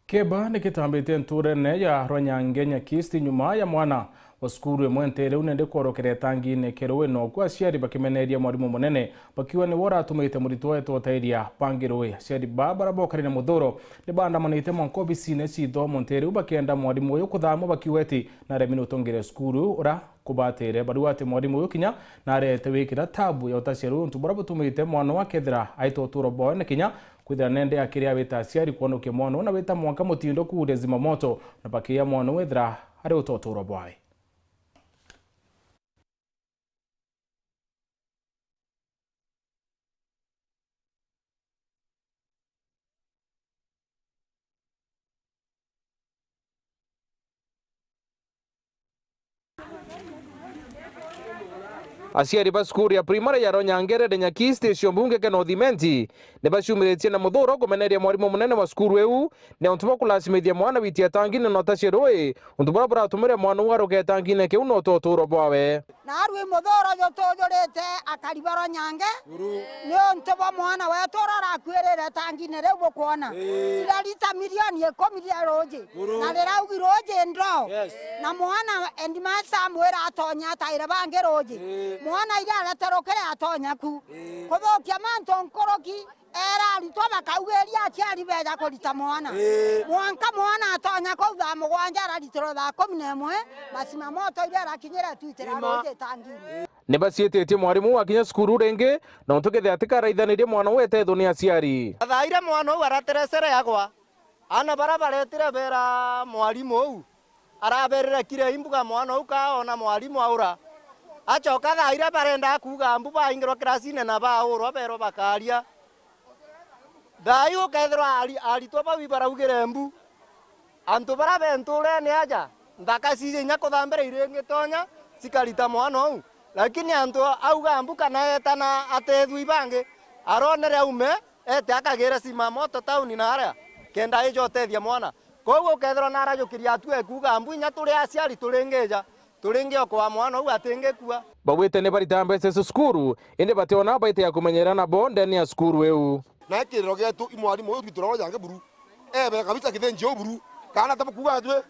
Keba nikitambite nturene ya Rwanyange nyakisti nyuma ya mwana wa cukuru imwe ntere unende KWOROKERA etangine kerowe no kwa aciari bakimeneria mwarimu munene bakiwa ni wora atumite MURITWA etotairia pangirowe aciari babara bokarine muthuro ni bandamanite monko bisine citho montere ubakienda mwarimu uyu kuthamo bakiweti na remino tongere cukuru ura kubatire barua ati mwarimu uyu kinya na arete wikira tabu ya utaciaru ntubora butumite mwana wa kethira aitoturo boy na kinya kwithira nende akiria wita aciari kuonokia mwana na wita mwanka mutindo kuure zimamoto na bakia mwana wethira ari utoturo boy. Aciari ba cukuru ya primary ya Rwanyange de nyakisti cionbunge ke nothimenti ne baciumiretie na muthuro kumeneria mwarimu munene wa cukuru eu ne ontuma kulasimithia mwana witi etangine no taciarui untu bara buratumire mwana waruke etangine kiu no toturo bwawe na arwi muthuro yo tuyurite akariba Rwanyange ni ontu ba mwana wetu arakwirira etangine riu bukuona ira rita milioni 10 ya RUUJI na riraugi RUUJI ndo na mwana endimasa mwira atonya taire bange RUUJI mwana ira aratorokera atonya ku kuthokia manto nkoroki era ritwa bakaugeria aciari bega kurita mwana mwanka mwana atonya ko tha mugwanja aritiro tha 11 masima moto ira arakinyira twitera RUUJI etangine ne bacietetie mwarimu akinya cukuru ringi no tukithe atika raithanirie mwana wete thoni aciari athaire mwana u araterecere yagwa ana barabaretire bera mwarimu u araberera kire imbuga mwana u kaona mwarimu aura acoka thaire barenda kuga mbu baingirwa kirasine na baurwa bero bakaria thayu kethirwa aritwa bawi baraugire mbu antu barabenture ni aja ndaka cice nya kuthambira iringi tonya cikarita mwana u lakini antu auga mbu kana etana atethwi bangi aronere ume ete akagira sima moto tauni na aria kenda ijo tethia mwana koguo kethirwa na arajukiria atue kuga mbu nya turi aciari turingeja turinge okwa mwana u atingekua bawite ne baritambe se cukuru inde bationa baite ya kumenyerana bonde ni ya cukuru eu na kiriro getu imwarimu uyu twitoro Rwanyange buru ebe kabisa kithenji buru kana tabukuga atwe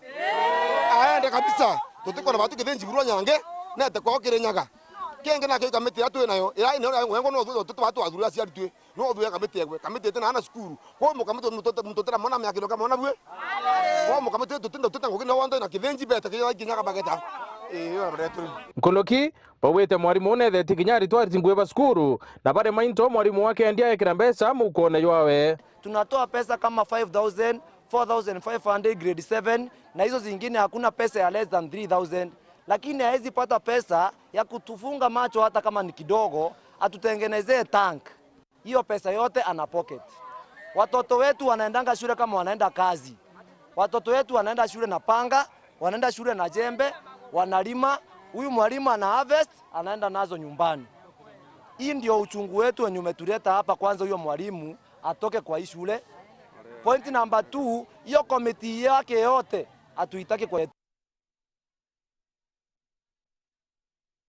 aende kabisa tutikora batu kithenji buru Rwanyange na tekwa kirenyaga kenge na kamiti atwe nayo ira ine wengo no tutubatu athuri aciari twe no thuye kamiti tena ana cukuru ko mu kamiti mutotera mona mya kilo kama bwe ko mu kamiti tutango kino wando na kithenji beta kinyaga bageta nkoloki bawite mwarimu nethe tikinyari twari ngwe ba cukuru na bare mainto mwarimu wake ndia ekira mbesa mukone yawe tunatoa pesa kama 5000 4500 grade 7 na hizo zingine hakuna pesa ya less than 3000 lakini haizi pata pesa ya kutufunga macho hata kama ni kidogo atutengenezee tank hiyo pesa yote ana pocket watoto wetu wanaendanga shule kama wanaenda kazi watoto wetu wanaenda shule na panga wanaenda shule na jembe wanalima huyu mwalimu ana harvest anaenda nazo nyumbani hii ndio uchungu wetu wenye umetuleta hapa kwanza huyo mwalimu atoke kwa hii shule point number 2 hiyo committee yake yote atuitaki kwa